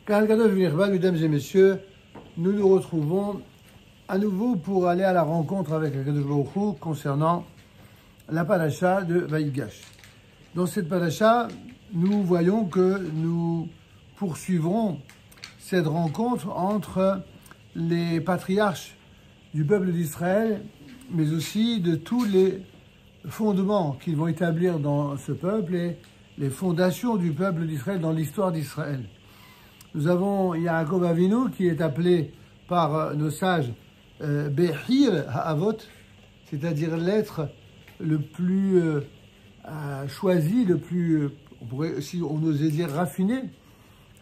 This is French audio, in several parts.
Mesdames et messieurs, nous nous retrouvons à nouveau pour aller à la rencontre avec Akadosh Baruch Hu concernant la paracha de Vaïgash. Dans cette paracha, nous voyons que nous poursuivrons cette rencontre entre les patriarches du peuple d'Israël, mais aussi de tous les fondements qu'ils vont établir dans ce peuple et les fondations du peuple d'Israël dans l'histoire d'Israël. Nous avons Yaakov Avinu qui est appelé par nos sages Behir Ha'avot, c'est-à-dire l'être le plus choisi, le plus, on pourrait, si on osait dire, raffiné.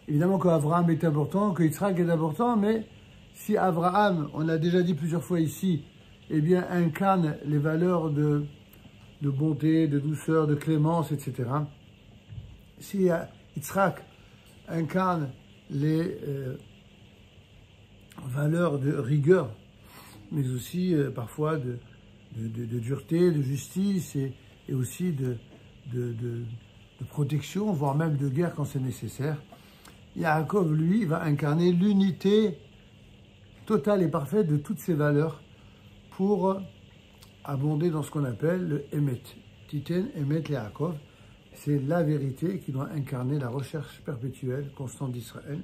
Évidemment qu'Abraham est important, que Yitzhak est important, mais si Abraham, on l'a déjà dit plusieurs fois ici, eh bien incarne les valeurs de bonté, de douceur, de clémence, etc. Si Yitzhak incarne les valeurs de rigueur, mais aussi parfois de dureté, de justice et aussi de protection, voire même de guerre quand c'est nécessaire. Yaakov, lui, va incarner l'unité totale et parfaite de toutes ces valeurs pour abonder dans ce qu'on appelle le Emet. Titen Emet Yaakov, c'est la vérité qui doit incarner la recherche perpétuelle, constante d'Israël.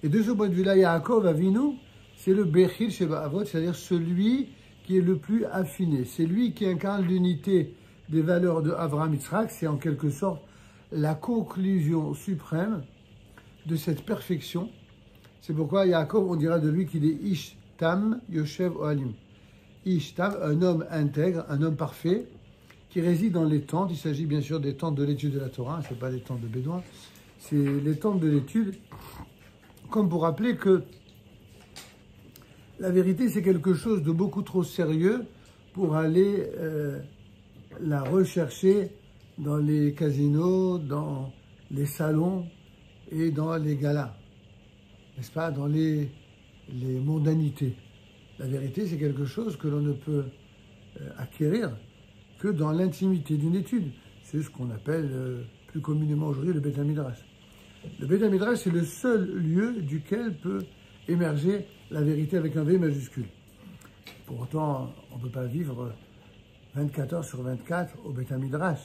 Et de ce point de vue-là, Yaakov Avinu, c'est le Bechir Sheba Avot, c'est-à-dire celui qui est le plus affiné. C'est lui qui incarne l'unité des valeurs de Avraham Yitzhak. C'est en quelque sorte la conclusion suprême de cette perfection. C'est pourquoi Yaakov, on dira de lui qu'il est Ish Tam Yoshev Ohalim. Ish Tam, un homme intègre, un homme parfait, qui réside dans les tentes. Il s'agit bien sûr des tentes de l'étude de la Torah, ce n'est pas des tentes de Bédouins, c'est les tentes de l'étude, comme pour rappeler que la vérité c'est quelque chose de beaucoup trop sérieux pour aller la rechercher dans les casinos, dans les salons et dans les galas, n'est-ce pas, dans les mondanités. La vérité c'est quelque chose que l'on ne peut acquérir que dans l'intimité d'une étude. C'est ce qu'on appelle plus communément aujourd'hui le Beth Midrash. Le Beth Midrash, c'est le seul lieu duquel peut émerger la vérité avec un V majuscule. Pour autant, on ne peut pas vivre 24 heures sur 24 au Beth Midrash.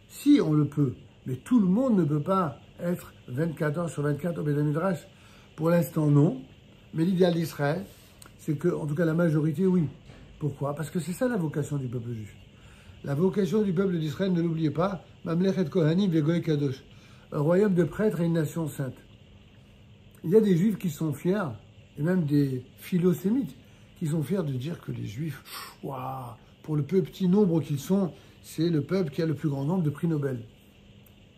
Si, on le peut, mais tout le monde ne peut pas être 24 heures sur 24 au Beth Midrash. Pour l'instant, non. Mais l'idéal d'Israël, c'est que, en tout cas la majorité, oui. Pourquoi? Parce que c'est ça la vocation du peuple juif. La vocation du peuple d'Israël, ne l'oubliez pas, Mamlechet Kohanim vegoy Kadosh, un royaume de prêtres et une nation sainte. Il y a des juifs qui sont fiers, et même des philosémites, qui sont fiers de dire que les juifs, waouh, pour le peu petit nombre qu'ils sont, c'est le peuple qui a le plus grand nombre de prix Nobel.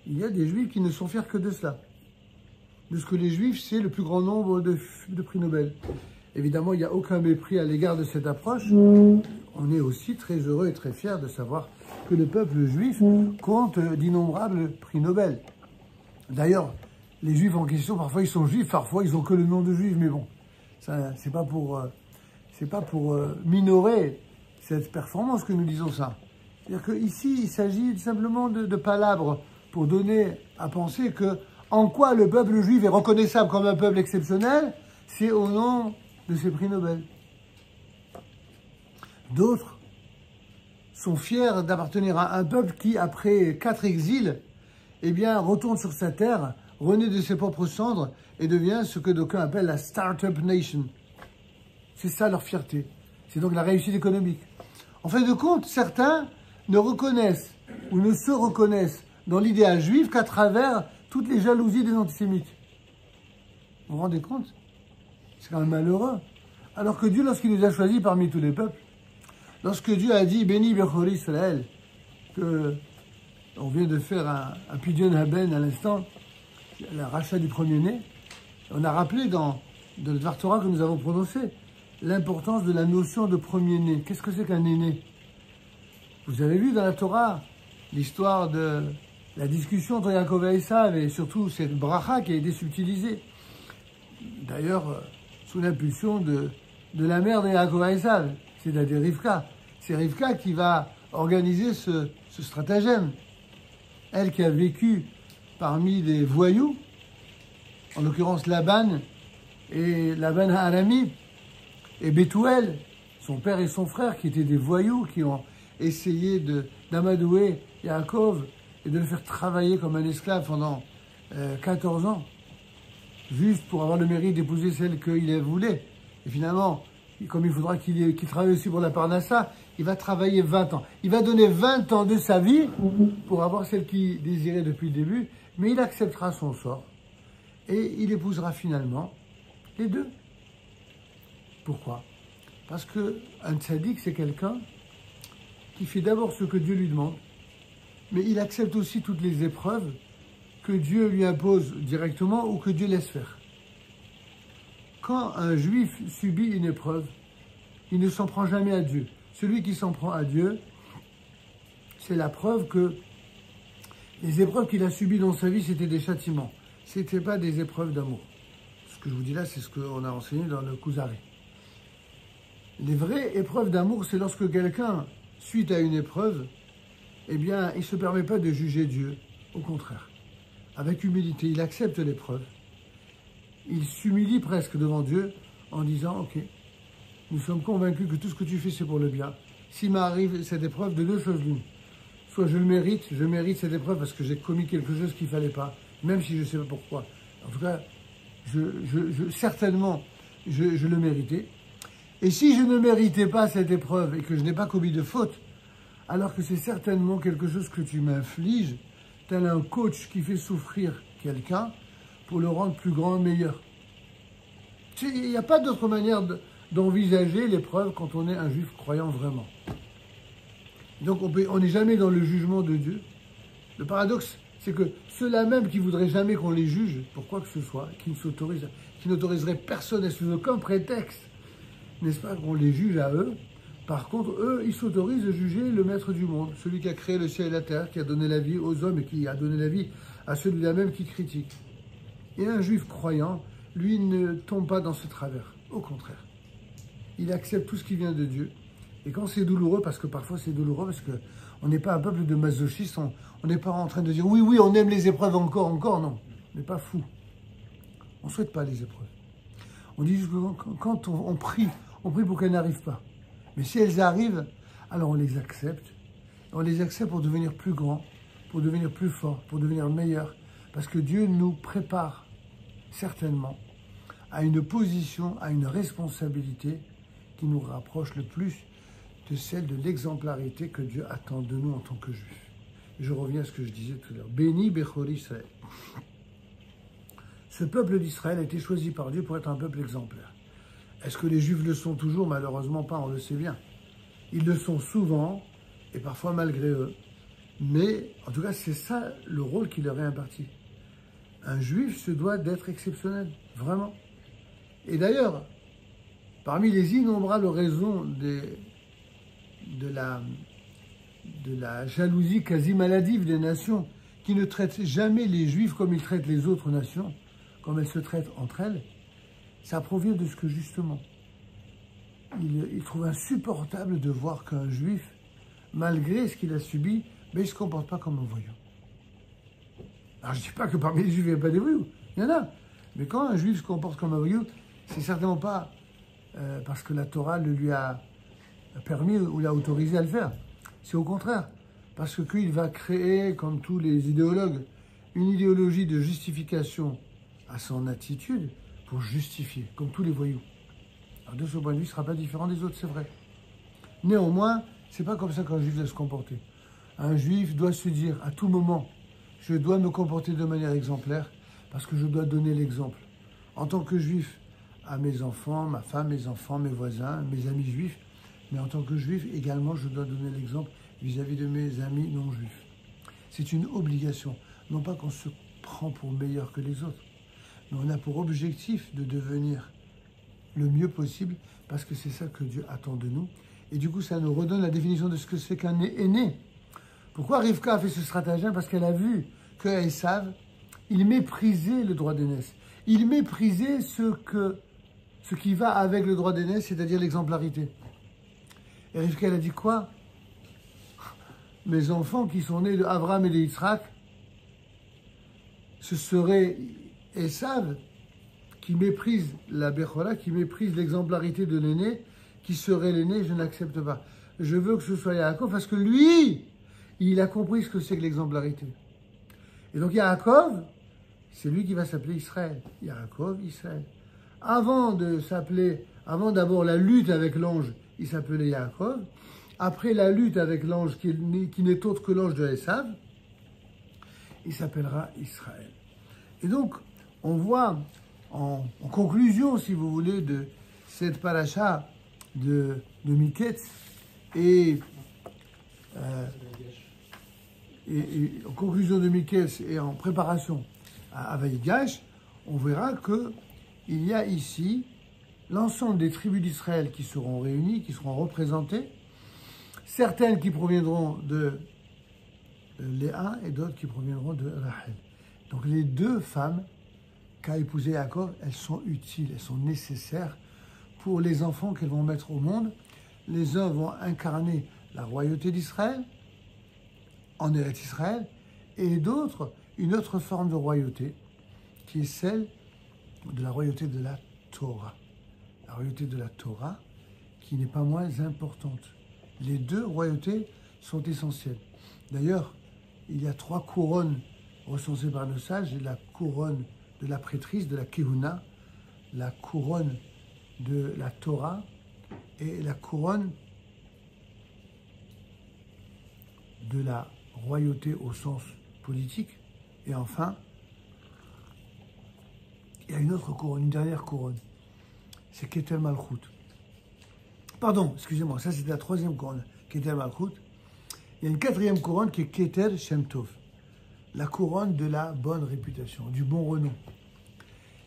Il y a des juifs qui ne sont fiers que de cela. De ce que les juifs, c'est le plus grand nombre de prix Nobel. Évidemment, il n'y a aucun mépris à l'égard de cette approche. On est aussi très heureux et très fiers de savoir que le peuple juif compte d'innombrables prix Nobel. D'ailleurs, les juifs en question, parfois ils sont juifs, parfois ils n'ont que le nom de juif, mais bon, c'est pas pour minorer cette performance que nous disons ça. C'est-à-dire qu'ici, il s'agit simplement de palabres pour donner à penser que en quoi le peuple juif est reconnaissable comme un peuple exceptionnel, c'est au nom de ces prix Nobel. D'autres sont fiers d'appartenir à un peuple qui, après 4 exils, eh bien, retourne sur sa terre, renaît de ses propres cendres et devient ce que d'aucuns appellent la Start-up Nation. C'est ça leur fierté. C'est donc la réussite économique. En fin de compte, certains ne reconnaissent ou ne se reconnaissent dans l'idéal juif qu'à travers toutes les jalousies des antisémites. Vous vous rendez compte? C'est quand même malheureux. Alors que Dieu, lorsqu'il nous a choisis parmi tous les peuples, lorsque Dieu a dit « Béni Bechor Israël », que on vient de faire un Pidyon Haben à l'instant, le rachat du premier-né, on a rappelé dans le Dvar Torah que nous avons prononcé l'importance de la notion de premier-né. Qu'est-ce que c'est qu'un aîné? Vous avez vu dans la Torah l'histoire de la discussion entre Yaakov et Esav et surtout cette bracha qui a été subtilisée. D'ailleurs, sous l'impulsion de la mère de Yaakov et Esav, c'est-à-dire Rivka. C'est Rivka qui va organiser ce stratagème. Elle qui a vécu parmi les voyous, en l'occurrence Laban et Laban Harami, et Bethuel, son père et son frère, qui étaient des voyous, qui ont essayé d'amadouer Yaakov et de le faire travailler comme un esclave pendant 14 ans, juste pour avoir le mérite d'épouser celle qu'il voulait. Et finalement, comme il faudra qu'il travaille aussi pour la Parnassa, il va travailler 20 ans. Il va donner 20 ans de sa vie pour avoir celle qu'il désirait depuis le début, mais il acceptera son sort et il épousera finalement les deux. Pourquoi? Parce qu'un tzaddik, c'est quelqu'un qui fait d'abord ce que Dieu lui demande, mais il accepte aussi toutes les épreuves que Dieu lui impose directement ou que Dieu laisse faire. Quand un juif subit une épreuve, il ne s'en prend jamais à Dieu. Celui qui s'en prend à Dieu, c'est la preuve que les épreuves qu'il a subies dans sa vie, c'était des châtiments. Ce n'étaient pas des épreuves d'amour. Ce que je vous dis là, c'est ce qu'on a enseigné dans le Kuzari. Les vraies épreuves d'amour, c'est lorsque quelqu'un, suite à une épreuve, eh bien, il ne se permet pas de juger Dieu. Au contraire. Avec humilité, il accepte l'épreuve. Il s'humilie presque devant Dieu en disant « Ok, nous sommes convaincus que tout ce que tu fais, c'est pour le bien. S'il m'arrive cette épreuve, de deux choses l'une. Soit je mérite cette épreuve parce que j'ai commis quelque chose qu'il ne fallait pas, même si je ne sais pas pourquoi. En tout cas, certainement, je le méritais. Et si je ne méritais pas cette épreuve et que je n'ai pas commis de faute, alors que c'est certainement quelque chose que tu m'infliges, tel un coach qui fait souffrir quelqu'un pour le rendre plus grand, meilleur. Il n'y a pas d'autre manière d'envisager l'épreuve quand on est un juif croyant vraiment. Donc on n'est jamais dans le jugement de Dieu. Le paradoxe, c'est que ceux-là même qui voudraient jamais qu'on les juge, pour quoi que ce soit, qui n'autoriseraient personne sous aucun prétexte, n'est-ce pas, qu'on les juge à eux. Par contre, eux, ils s'autorisent à juger le maître du monde, celui qui a créé le ciel et la terre, qui a donné la vie aux hommes et qui a donné la vie à celui-là même qui critique. Et un juif croyant, lui, ne tombe pas dans ce travers. Au contraire. Il accepte tout ce qui vient de Dieu. Et quand c'est douloureux, parce que parfois c'est douloureux, parce qu'on n'est pas un peuple de masochistes, on n'est pas en train de dire oui, oui, on aime les épreuves encore, non. On n'est pas fou. On ne souhaite pas les épreuves. On dit que quand on prie pour qu'elles n'arrivent pas. Mais si elles arrivent, alors on les accepte. On les accepte pour devenir plus grands, pour devenir plus forts, pour devenir meilleurs. Parce que Dieu nous prépare certainement à une position, à une responsabilité qui nous rapproche le plus de celle de l'exemplarité que Dieu attend de nous en tant que juifs. Je reviens à ce que je disais tout à l'heure. Béni Bechor Israël. Ce peuple d'Israël a été choisi par Dieu pour être un peuple exemplaire. Est-ce que les Juifs le sont toujours? Malheureusement pas, on le sait bien. Ils le sont souvent, et parfois malgré eux. Mais, en tout cas, c'est ça le rôle qui leur est imparti. Un Juif se doit d'être exceptionnel, vraiment. Et d'ailleurs, parmi les innombrables raisons de la jalousie quasi maladive des nations, qui ne traitent jamais les Juifs comme ils traitent les autres nations, comme elles se traitent entre elles, ça provient de ce que justement, il trouve insupportable de voir qu'un Juif, malgré ce qu'il a subi, mais il ne se comporte pas comme un voyou. Alors je ne dis pas que parmi les Juifs, il n'y a pas des voyous, il y en a. Mais quand un Juif se comporte comme un voyou, c'est certainement pas parce que la Torah le lui a permis ou l'a autorisé à le faire. C'est au contraire, parce qu'il va créer, comme tous les idéologues, une idéologie de justification à son attitude pour justifier, comme tous les voyous. Alors de ce point de vue, il ne sera pas différent des autres, c'est vrai. Néanmoins, ce n'est pas comme ça qu'un juif doit se comporter. Un juif doit se dire à tout moment, je dois me comporter de manière exemplaire parce que je dois donner l'exemple. En tant que juif, à mes enfants, ma femme, mes enfants, mes voisins, mes amis juifs, mais en tant que juif également, je dois donner l'exemple vis-à-vis de mes amis non juifs. C'est une obligation. Non pas qu'on se prend pour meilleur que les autres, mais on a pour objectif de devenir le mieux possible parce que c'est ça que Dieu attend de nous. Et du coup, ça nous redonne la définition de ce que c'est qu'un aîné. Pourquoi Rivka a fait ce stratagème? Parce qu'elle a vu que Esav, il méprisait le droit d'aînesse. Il méprisait ce qui va avec le droit d'aînesse, c'est-à-dire l'exemplarité. Et Rivka, elle a dit quoi? Mes enfants qui sont nés de Abraham et de Yitzhak, ce serait Esav, qui méprise la Bechora, qui méprise l'exemplarité de l'aîné, qui serait l'aîné, je n'accepte pas. Je veux que ce soit Yaakov, parce que lui, il a compris ce que c'est que l'exemplarité. Et donc Yaakov, c'est lui qui va s'appeler Israël. Yaakov, Israël. Avant d'abord la lutte avec l'ange, il s'appelait Yaakov. Après la lutte avec l'ange, qui n'est autre que l'ange de Esav, il s'appellera Israël. Et donc, on voit, en conclusion, si vous voulez, de cette paracha de Miketz, et en conclusion de Miketz et en préparation à Vaïgash, on verra qu'il y a ici l'ensemble des tribus d'Israël qui seront réunies, qui seront représentées, certaines qui proviendront de Léa et d'autres qui proviendront de Rachel. Donc les deux femmes qu'a épousé Yaakov, elles sont utiles, elles sont nécessaires pour les enfants qu'elles vont mettre au monde. Les uns vont incarner la royauté d'Israël, en Eretz Israël, et d'autres, une autre forme de royauté, qui est celle de la royauté de la Torah. La royauté de la Torah, qui n'est pas moins importante. Les deux royautés sont essentielles. D'ailleurs, il y a 3 couronnes recensées par nos sages, la couronne de la prêtrise, de la Kehuna, la couronne de la Torah et la couronne de la royauté au sens politique. Et enfin, il y a une autre couronne, une dernière couronne. C'est Keter Malchut. Pardon, excusez-moi, ça c'était la 3e couronne, Keter Malchut. Il y a une 4e couronne qui est Keter Shem Tov, la couronne de la bonne réputation, du bon renom.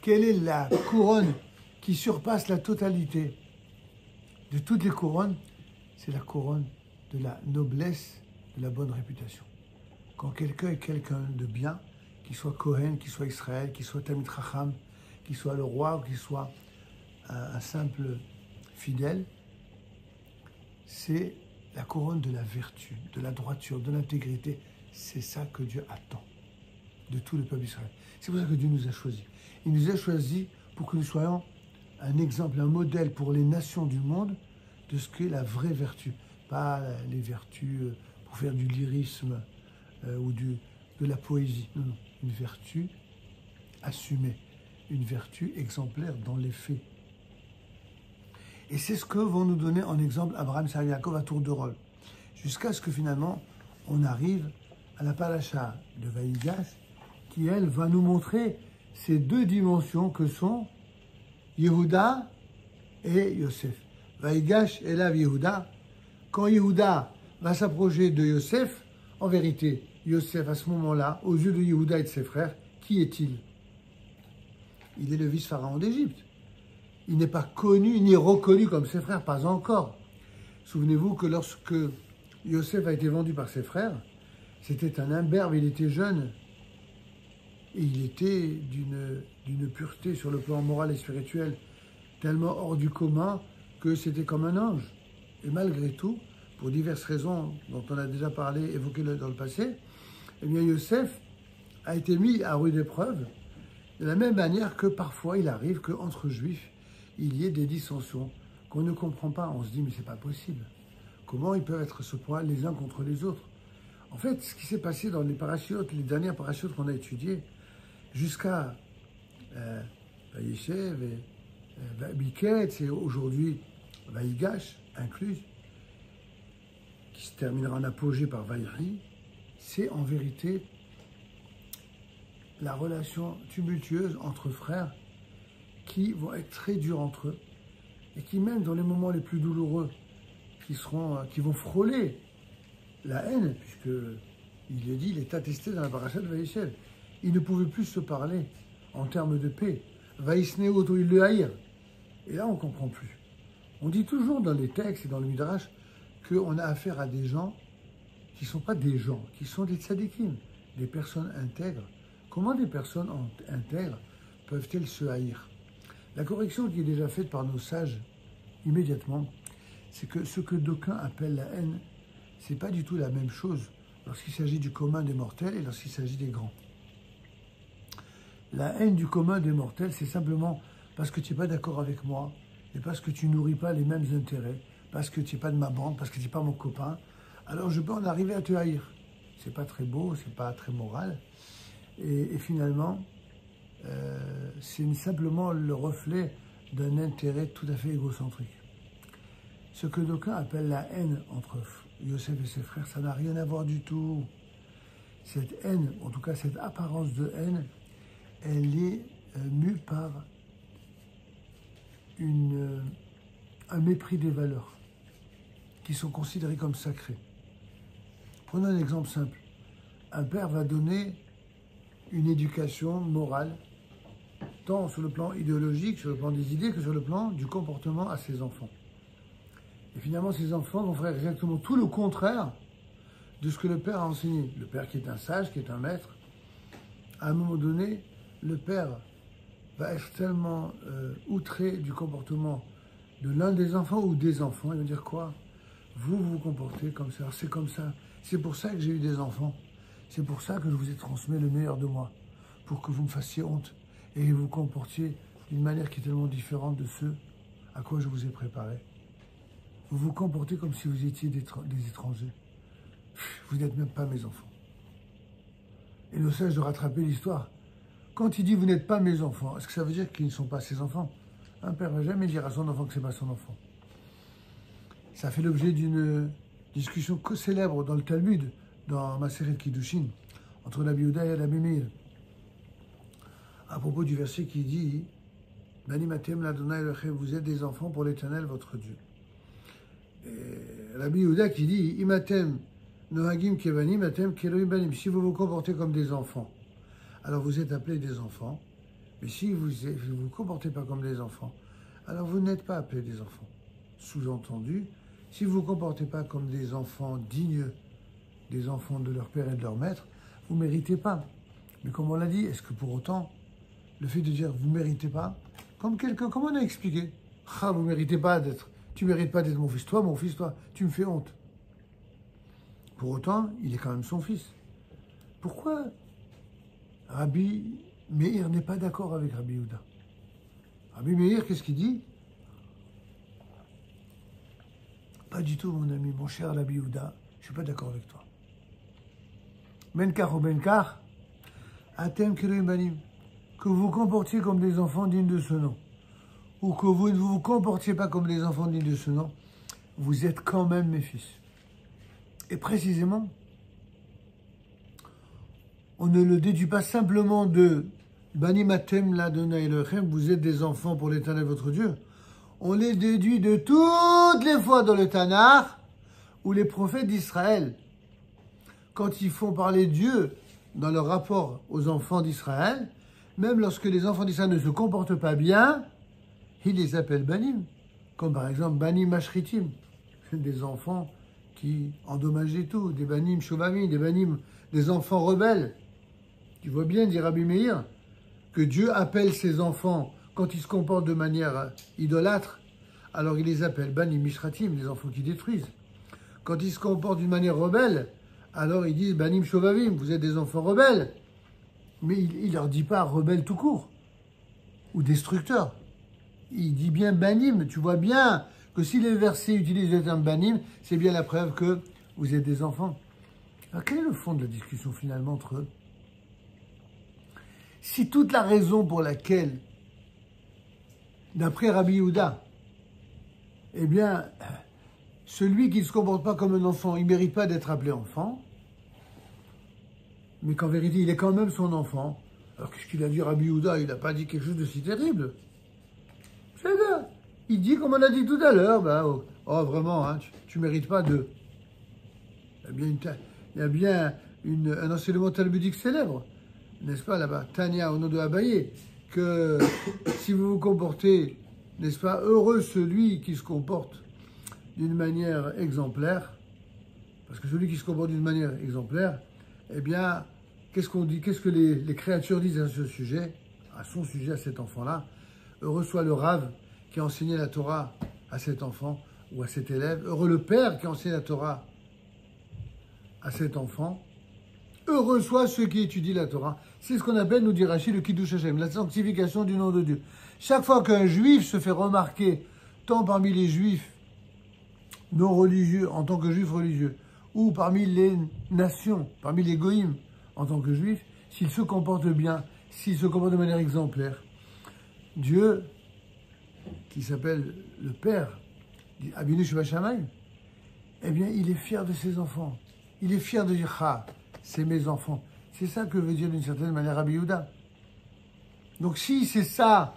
Quelle est la couronne qui surpasse la totalité de toutes les couronnes? C'est la couronne de la noblesse, de la bonne réputation. Quand quelqu'un est quelqu'un de bien, qu'il soit Kohen, qu'il soit Israël, qu'il soit Talmid Chacham, qu'il soit le roi ou qu'il soit un simple fidèle, c'est la couronne de la vertu, de la droiture, de l'intégrité. C'est ça que Dieu attend de tout le peuple d'Israël. C'est pour ça que Dieu nous a choisis. Il nous a choisis pour que nous soyons un exemple, un modèle pour les nations du monde de ce qu'est la vraie vertu. Pas les vertus pour faire du lyrisme ou de la poésie. Non, non. Une vertu assumée, une vertu exemplaire dans les faits. Et c'est ce que vont nous donner en exemple Abraham, Sarah, Yaakov à tour de rôle. Jusqu'à ce que finalement, on arrive à la paracha de Vaïgash, qui, elle, va nous montrer ces 2 dimensions que sont Yehuda et Yosef. Vaïgash élève Yehuda. Quand Yehuda va s'approcher de Yosef, en vérité, Yosef, à ce moment-là, aux yeux de Yehuda et de ses frères, qui est-il? Il est le vice-pharaon d'Égypte. Il n'est pas connu ni reconnu comme ses frères, pas encore. Souvenez-vous que lorsque Yosef a été vendu par ses frères, c'était un imberbe, il était jeune. Et il était d'une pureté sur le plan moral et spirituel tellement hors du commun que c'était comme un ange. Et malgré tout, pour diverses raisons dont on a déjà parlé, évoquées dans le passé, eh bien Yosef a été mis à rude épreuve, de la même manière que parfois il arrive qu'entre juifs, il y ait des dissensions qu'on ne comprend pas. On se dit, mais c'est pas possible. Comment ils peuvent être à ce point les uns contre les autres? En fait, ce qui s'est passé dans les parachutes, les dernières parachutes qu'on a étudiées, jusqu'à Vaïshev et Miketz, et aujourd'hui Vaïgash inclus, qui se terminera en apogée par Vaïri, c'est en vérité la relation tumultueuse entre frères qui vont être très durs entre eux et qui, même dans les moments les plus douloureux, qui vont frôler la haine, puisque il le dit, il est attesté dans la paracha de Vaïshev. Ils ne pouvaient plus se parler en termes de paix. Vaïsneo auto il le haïr. Et là, on ne comprend plus. On dit toujours dans les textes et dans le Midrash qu'on a affaire à des gens qui ne sont pas des gens, qui sont des tzadikim, des personnes intègres. Comment des personnes intègres peuvent-elles se haïr? La correction qui est déjà faite par nos sages immédiatement, c'est que ce que d'aucuns appellent la haine, ce n'est pas du tout la même chose lorsqu'il s'agit du commun des mortels et lorsqu'il s'agit des grands. La haine du commun des mortels, c'est simplement parce que tu n'es pas d'accord avec moi et parce que tu nourris pas les mêmes intérêts, parce que tu n'es pas de ma bande, parce que tu n'es pas mon copain. Alors je peux en arriver à te haïr. C'est pas très beau, c'est pas très moral. Et finalement, c'est simplement le reflet d'un intérêt tout à fait égocentrique. Ce que d'aucuns appellent la haine entre Yosef et ses frères, ça n'a rien à voir du tout. Cette haine, en tout cas cette apparence de haine, elle est mue par un mépris des valeurs qui sont considérées comme sacrées. Prenons un exemple simple. Un père va donner une éducation morale, tant sur le plan idéologique, sur le plan des idées, que sur le plan du comportement à ses enfants. Et finalement, ces enfants vont faire exactement tout le contraire de ce que le père a enseigné. Le père qui est un sage, qui est un maître, à un moment donné, le père va être tellement outré du comportement de l'un des enfants ou des enfants. Il va dire quoi? Vous vous comportez comme ça, c'est comme ça. C'est pour ça que j'ai eu des enfants. C'est pour ça que je vous ai transmis le meilleur de moi. Pour que vous me fassiez honte et vous comportiez d'une manière qui est tellement différente de ceux à quoi je vous ai préparé. Vous vous comportez comme si vous étiez des étrangers. Vous n'êtes même pas mes enfants. Et le sage de rattraper l'histoire. Quand il dit « vous n'êtes pas mes enfants », est-ce que ça veut dire qu'ils ne sont pas ses enfants? Un père ne va jamais dire à son enfant que ce n'est pas son enfant. Ça fait l'objet d'une discussion célèbre dans le Talmud, dans Maseret Kiddushin, entre Rabbi Yehuda et Rabbi Meir, à propos du verset qui dit « Bani matem l'Adonai Elohim, vous êtes des enfants pour l'Éternel, votre Dieu ». Et Rabbi Yehuda qui dit « Imatem nohagim kebanim, atem keloim banim » si vous vous comportez comme des enfants, alors vous êtes appelés des enfants. Mais si vous ne vous comportez pas comme des enfants, alors vous n'êtes pas appelés des enfants. Sous-entendu, si vous ne vous comportez pas comme des enfants dignes des enfants de leur père et de leur maître, vous ne méritez pas. Mais comme on l'a dit, est-ce que pour autant, le fait de dire vous ne méritez pas, comme on a expliqué, ah, vous ne méritez pas d'être, tu ne mérites pas d'être mon fils, toi, tu me fais honte. Pour autant, il est quand même son fils. Pourquoi Rabbi Meir n'est pas d'accord avec Rabbi Yehuda? Rabbi Meir, qu'est-ce qu'il dit? Pas du tout, mon ami, mon cher Rabbi Yehuda, je ne suis pas d'accord avec toi. Benkar ou Benkar, Atem Keloim Banim, que vous vous comportiez comme des enfants dignes de ce nom, ou que vous ne vous comportiez pas comme des enfants dignes de ce nom, vous êtes quand même mes fils. Et précisément, on ne le déduit pas simplement de Bani matem l'Adonai Elohim, vous êtes des enfants pour l'Éternel votre Dieu. On les déduit de toutes les fois dans le Tanakh où les prophètes d'Israël, quand ils font parler Dieu dans leur rapport aux enfants d'Israël, même lorsque les enfants d'Israël ne se comportent pas bien, ils les appellent Banim, comme par exemple Banim Mashritim, des enfants qui endommageaient tout, des Banim Shobamim, des Banim, des enfants rebelles. Tu vois bien, dit Rabbi Meir, que Dieu appelle ses enfants quand ils se comportent de manière idolâtre, alors il les appelle Banim Mishratim, les enfants qui détruisent. Quand ils se comportent d'une manière rebelle, alors ils disent Banim Shovavim, vous êtes des enfants rebelles. Mais il ne leur dit pas rebelles tout court, ou destructeurs. Il dit bien Banim, tu vois bien que si les versets utilisent le terme Banim, c'est bien la preuve que vous êtes des enfants. Alors quel est le fond de la discussion finalement entre eux? Si toute la raison pour laquelle, d'après Rabbi Yehuda, eh bien, celui qui ne se comporte pas comme un enfant, il ne mérite pas d'être appelé enfant, mais qu'en vérité, il est quand même son enfant. Alors qu'est-ce qu'il a dit Rabbi Yehuda? Il n'a pas dit quelque chose de si terrible. C'est ça. Il dit, comme on a dit tout à l'heure, oh vraiment, hein, tu ne mérites pas de... Il y a bien un enseignement talmudique célèbre, n'est-ce pas, là-bas, Tania, au nom de Abaye, que si vous vous comportez, n'est-ce pas, heureux celui qui se comporte d'une manière exemplaire, parce que celui qui se comporte d'une manière exemplaire, eh bien, qu'est-ce qu'on dit, qu'est-ce que les créatures disent à ce sujet, à son sujet, à cet enfant-là? Heureux soit le Rav qui a enseigné la Torah à cet enfant ou à cet élève, heureux le père qui a enseigné la Torah à cet enfant, Heureux soient ceux qui étudient la Torah. C'est ce qu'on appelle, nous dit Rachid, le Kiddush Hashem, la sanctification du nom de Dieu. Chaque fois qu'un juif se fait remarquer, tant parmi les juifs non religieux en tant que juifs religieux, ou parmi les nations, parmi les goïms en tant que juifs, s'il se comporte bien, s'il se comporte de manière exemplaire, Dieu, qui s'appelle le Père, Abinu Shebashamayim, eh bien, il est fier de ses enfants. Il est fier de dire, ah, c'est mes enfants. C'est ça que veut dire d'une certaine manière Rabbi Yehuda. Donc si c'est ça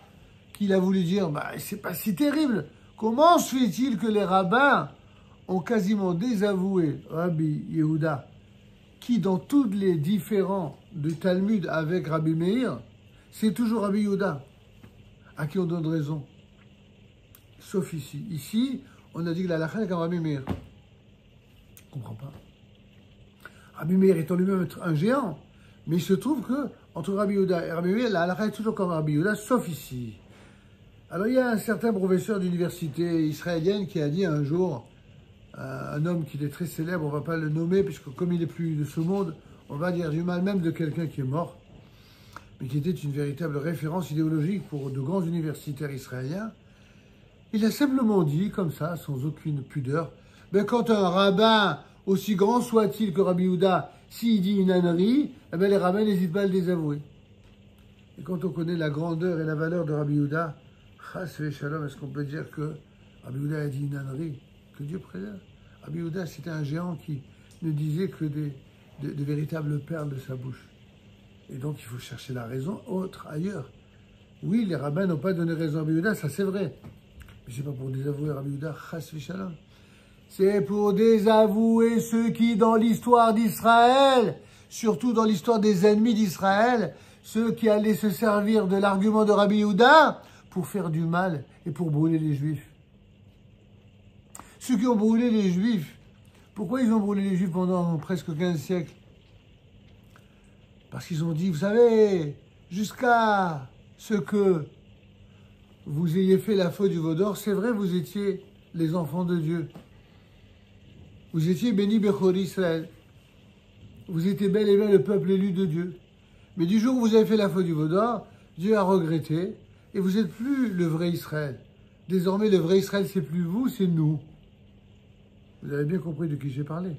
qu'il a voulu dire, bah, c'est pas si terrible. Comment se fait-il que les rabbins ont quasiment désavoué Rabbi Yehuda, qui dans tous les différents du Talmud avec Rabbi Meir, c'est toujours Rabbi Yehuda à qui on donne raison. Sauf ici. Ici, on a dit que la halakha est comme Rabbi Meir. Je ne comprends pas. Rabbi Meir étant lui-même un géant, mais il se trouve que entre Rabbi Yehuda et Rabbi Meir, la halakha est toujours comme Rabbi Yehuda, sauf ici. Alors il y a un certain professeur d'université israélienne qui a dit un jour, un homme qui est très célèbre, on ne va pas le nommer, puisque comme il n'est plus de ce monde, on va dire du mal même de quelqu'un qui est mort, mais qui était une véritable référence idéologique pour de grands universitaires israéliens. Il a simplement dit, comme ça, sans aucune pudeur, ben, quand un rabbin, aussi grand soit-il que Rabbi Yehuda, s'il dit une ânerie, eh ben, les rabbins n'hésitent pas à le désavouer. Et quand on connaît la grandeur et la valeur de Rabbi Yehuda, chas v'shalom, est-ce qu'on peut dire que Rabbi Yehuda a dit une ânerie? Que Dieu préserve. Rabbi Yehuda, c'était un géant qui ne disait que de véritables perles de sa bouche. Et donc, il faut chercher la raison autre, ailleurs. Oui, les rabbins n'ont pas donné raison à Rabbi Yehuda, ça c'est vrai. Mais c'est pas pour désavouer Rabbi Yehuda, chas v'shalom. C'est pour désavouer ceux qui, dans l'histoire d'Israël, surtout dans l'histoire des ennemis d'Israël, ceux qui allaient se servir de l'argument de Rabbi Yehuda pour faire du mal et pour brûler les Juifs. Ceux qui ont brûlé les Juifs, pourquoi ils ont brûlé les Juifs pendant presque 15 siècles? Parce qu'ils ont dit, vous savez, jusqu'à ce que vous ayez fait la faute du veau d'or, c'est vrai, vous étiez les enfants de Dieu. Vous étiez bénis Bechor Israël. Vous étiez bel et bien le peuple élu de Dieu. Mais du jour où vous avez fait la faute du veau d'or, Dieu a regretté et vous n'êtes plus le vrai Israël. Désormais, le vrai Israël, c'est plus vous, c'est nous. Vous avez bien compris de qui j'ai parlé.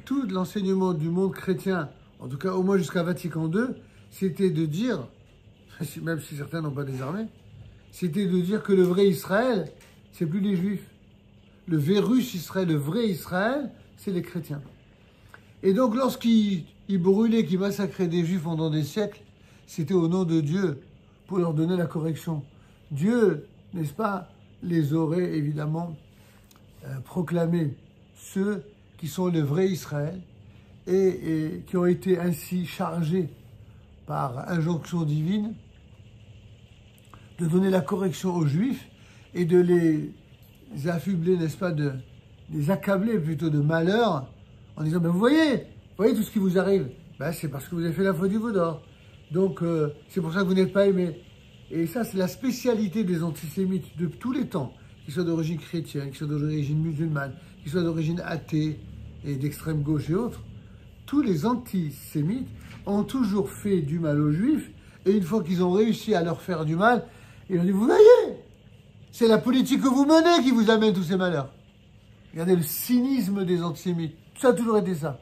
Tout l'enseignement du monde chrétien, en tout cas au moins jusqu'à Vatican II, c'était de dire, même si certains n'ont pas désarmé, c'était de dire que le vrai Israël, c'est plus les Juifs. Le Vérus Israël, le vrai Israël, c'est les chrétiens. Et donc lorsqu'ils brûlaient, qu'ils massacraient des Juifs pendant des siècles, c'était au nom de Dieu, pour leur donner la correction. Dieu, n'est-ce pas, les aurait évidemment proclamés, ceux qui sont le vrai Israël, et qui ont été ainsi chargés par injonction divine de donner la correction aux Juifs et de les affubler, n'est-ce pas, de les accabler plutôt de malheur, en disant, ben vous voyez tout ce qui vous arrive, ben, c'est parce que vous avez fait la faute du veau d'or. Donc c'est pour ça que vous n'êtes pas aimés. Et ça, c'est la spécialité des antisémites de tous les temps, qu'ils soient d'origine chrétienne, qu'ils soient d'origine musulmane, qu'ils soient d'origine athée et d'extrême gauche et autres. Tous les antisémites ont toujours fait du mal aux Juifs, et une fois qu'ils ont réussi à leur faire du mal, ils ont dit, vous voyez, c'est la politique que vous menez qui vous amène tous ces malheurs. Regardez le cynisme des antisémites. Ça a toujours été ça.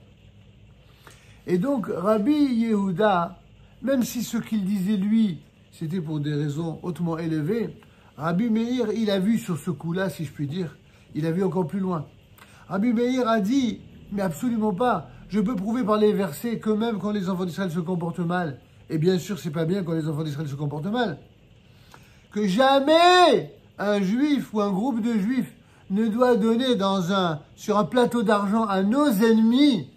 Et donc, Rabbi Yehuda, même si ce qu'il disait lui, c'était pour des raisons hautement élevées, Rabbi Meir, il a vu sur ce coup-là, si je puis dire, il a vu encore plus loin. Rabbi Meir a dit, mais absolument pas, je peux prouver par les versets que même quand les enfants d'Israël se comportent mal, et bien sûr, c'est pas bien quand les enfants d'Israël se comportent mal, que jamais un juif ou un groupe de juifs ne doit donner sur un plateau d'argent à nos ennemis,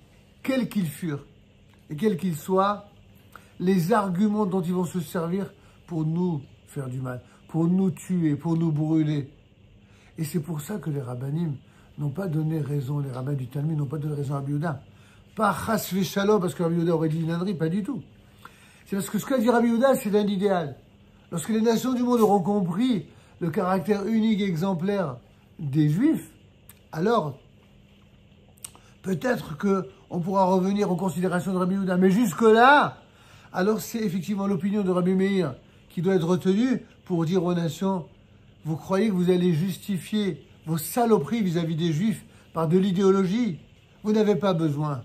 quels qu'ils furent, et quels qu'ils soient, les arguments dont ils vont se servir pour nous faire du mal, pour nous tuer, pour nous brûler. Et c'est pour ça que les rabbinim n'ont pas donné raison, les rabbins du Talmud n'ont pas donné raison à Rabbi Yehuda. Pas chas v'shalom, parce que Rabbi Yehuda aurait dit une ânerie, pas du tout. C'est parce que ce qu'a dit Rabbi Yehuda, c'est un idéal. Lorsque les nations du monde auront compris le caractère unique et exemplaire des Juifs, alors peut-être qu'on pourra revenir aux considérations de Rabbi Yehuda. Mais jusque-là, alors c'est effectivement l'opinion de Rabbi Meir qui doit être retenue pour dire aux nations, vous croyez que vous allez justifier vos saloperies vis-à-vis des Juifs par de l'idéologie? Vous n'avez pas besoin.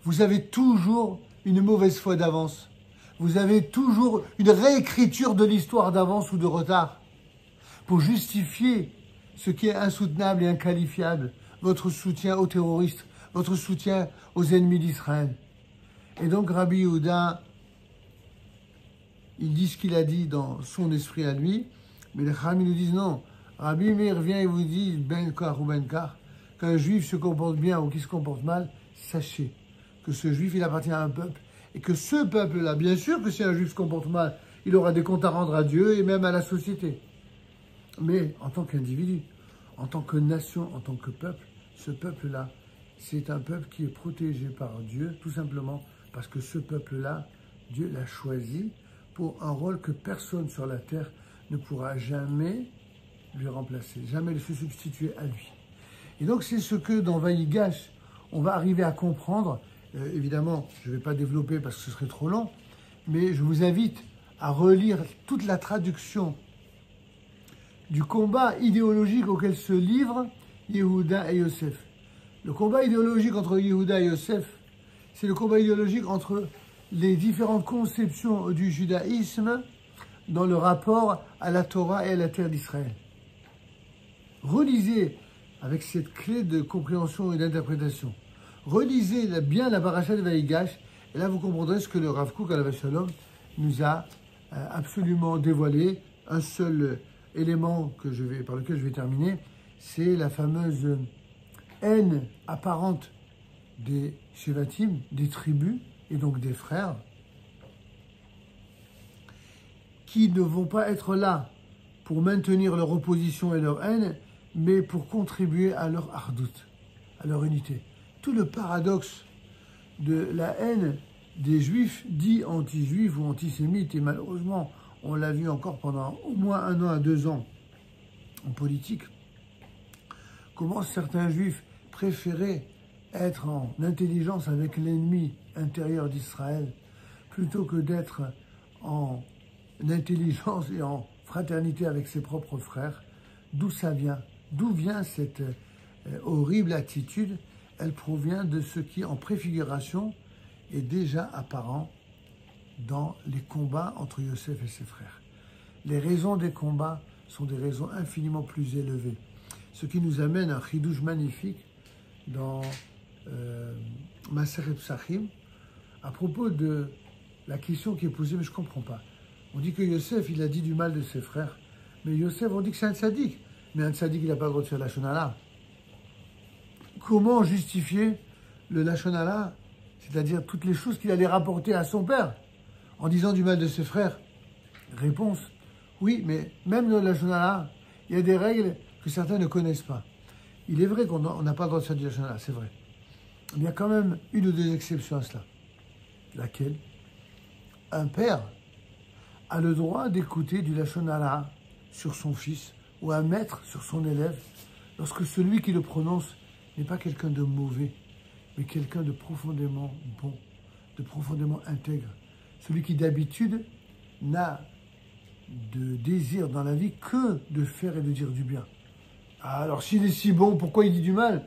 Vous avez toujours une mauvaise foi d'avance. Vous avez toujours une réécriture de l'histoire d'avance ou de retard pour justifier ce qui est insoutenable et inqualifiable, votre soutien aux terroristes, votre soutien aux ennemis d'Israël. Et donc Rabbi Yehuda, il dit ce qu'il a dit dans son esprit à lui, mais les Chachamim nous disent non. Rabbi Meir vient et vous dit, ben kar ou ben kar, qu'un juif se comporte bien ou qu'il se comporte mal, sachez que ce juif, il appartient à un peuple, et que ce peuple-là, bien sûr que si un juif se comporte mal, il aura des comptes à rendre à Dieu et même à la société. Mais en tant qu'individu, en tant que nation, en tant que peuple, ce peuple-là, c'est un peuple qui est protégé par Dieu, tout simplement parce que ce peuple-là, Dieu l'a choisi pour un rôle que personne sur la terre ne pourra jamais lui remplacer, jamais se substituer à lui. Et donc c'est ce que dans Vaïgash, on va arriver à comprendre. Évidemment, je ne vais pas développer parce que ce serait trop long, mais je vous invite à relire toute la traduction du combat idéologique auquel se livrent Yehuda et Yosef. Le combat idéologique entre Yehuda et Yosef, c'est le combat idéologique entre les différentes conceptions du judaïsme dans le rapport à la Torah et à la terre d'Israël. Relisez avec cette clé de compréhension et d'interprétation. Relisez bien la paracha de Vaïgash, et là vous comprendrez ce que le Rav Kook alav shalom nous a absolument dévoilé. Un seul élément par lequel je vais terminer, c'est la fameuse haine apparente des Shevatim, des tribus, et donc des frères, qui ne vont pas être là pour maintenir leur opposition et leur haine, mais pour contribuer à leur ardout, à leur unité. Tout le paradoxe de la haine des juifs dits anti-juifs ou antisémites, et malheureusement, on l'a vu encore pendant au moins 1 an à 2 ans en politique, comment certains juifs préféraient être en intelligence avec l'ennemi intérieur d'Israël plutôt que d'être en intelligence et en fraternité avec ses propres frères. D'où ça vient? D'où vient cette horrible attitude? Elle provient de ce qui, en préfiguration, est déjà apparent dans les combats entre Yosef et ses frères. Les raisons des combats sont des raisons infiniment plus élevées. Ce qui nous amène à un chidouche magnifique dans Masechet Psachim, à propos de la question qui est posée, mais je ne comprends pas. On dit que Yosef, il a dit du mal de ses frères, mais Yosef, on dit que c'est un tzaddik. Mais un tzaddik, il n'a pas le droit de faire la lachon hara. Comment justifier le lachon hara, c'est-à-dire toutes les choses qu'il allait rapporter à son père, en disant du mal de ses frères? Réponse, oui, mais même dans le lachon hara, il y a des règles que certains ne connaissent pas. Il est vrai qu'on n'a pas le droit de faire du lachon hara, c'est vrai. Il y a quand même une ou deux exceptions à cela. Laquelle? Un père a le droit d'écouter du lachon hara sur son fils ou un maître sur son élève lorsque celui qui le prononce n'est pas quelqu'un de mauvais, mais quelqu'un de profondément bon, de profondément intègre. Celui qui d'habitude n'a de désir dans la vie que de faire et de dire du bien. Alors s'il est si bon, pourquoi il dit du mal?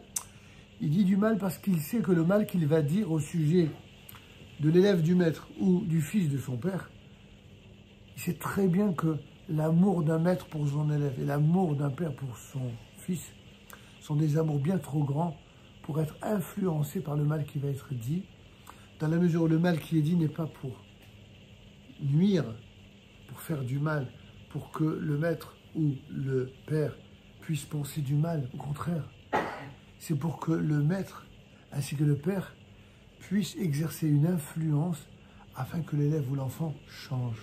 Il dit du mal parce qu'il sait que le mal qu'il va dire au sujet de l'élève du maître ou du fils de son père, il sait très bien que l'amour d'un maître pour son élève et l'amour d'un père pour son fils sont des amours bien trop grands pour être influencés par le mal qui va être dit, dans la mesure où le mal qui est dit n'est pas pour nuire, pour faire du mal, pour que le maître ou le père puisse penser du mal. Au contraire, c'est pour que le maître ainsi que le père puissent exercer une influence afin que l'élève ou l'enfant change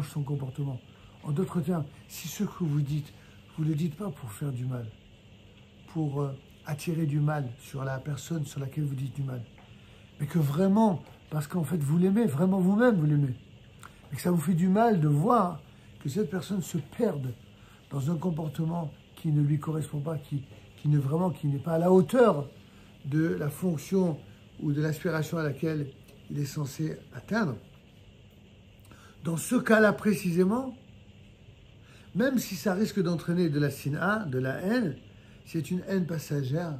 son comportement. En d'autres termes, si ce que vous dites, vous ne le dites pas pour faire du mal, pour attirer du mal sur la personne sur laquelle vous dites du mal, mais que vraiment, parce qu'en fait vous l'aimez, vraiment vous-même vous l'aimez, et que ça vous fait du mal de voir que cette personne se perde dans un comportement qui ne lui correspond pas, qui n'est pas à la hauteur de la fonction ou de l'aspiration à laquelle il est censé atteindre, dans ce cas-là précisément, même si ça risque d'entraîner de la sina, de la haine, c'est une haine passagère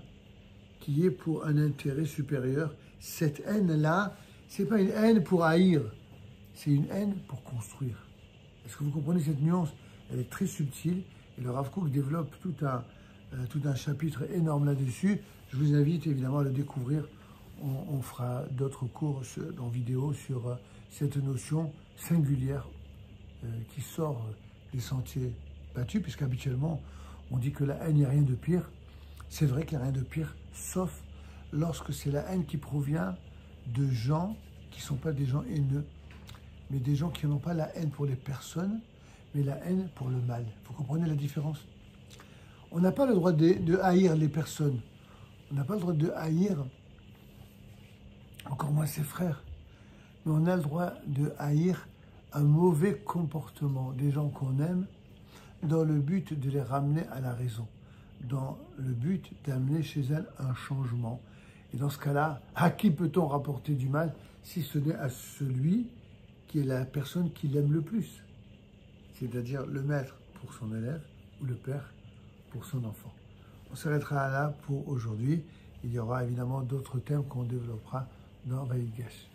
qui est pour un intérêt supérieur. Cette haine-là, ce n'est pas une haine pour haïr, c'est une haine pour construire. Est-ce que vous comprenez cette nuance? Elle est très subtile et le Rav Kook développe tout un chapitre énorme là-dessus. Je vous invite évidemment à le découvrir. On fera d'autres cours en vidéo sur cette notion singulière qui sort des sentiers battus, puisqu'habituellement on dit que la haine, il n'y a rien de pire. C'est vrai qu'il n'y a rien de pire, sauf lorsque c'est la haine qui provient de gens qui ne sont pas des gens haineux, mais des gens qui n'ont pas la haine pour les personnes, mais la haine pour le mal. Vous comprenez la différence? On n'a pas le droit de haïr les personnes. On n'a pas le droit de haïr, encore moins ses frères. Mais on a le droit de haïr un mauvais comportement des gens qu'on aime dans le but de les ramener à la raison, dans le but d'amener chez elles un changement. Et dans ce cas-là, à qui peut-on rapporter du mal si ce n'est à celui qui est la personne qui l'aime le plus, c'est-à-dire le maître pour son élève ou le père pour son enfant. On s'arrêtera là pour aujourd'hui. Il y aura évidemment d'autres thèmes qu'on développera dans Vaïgash.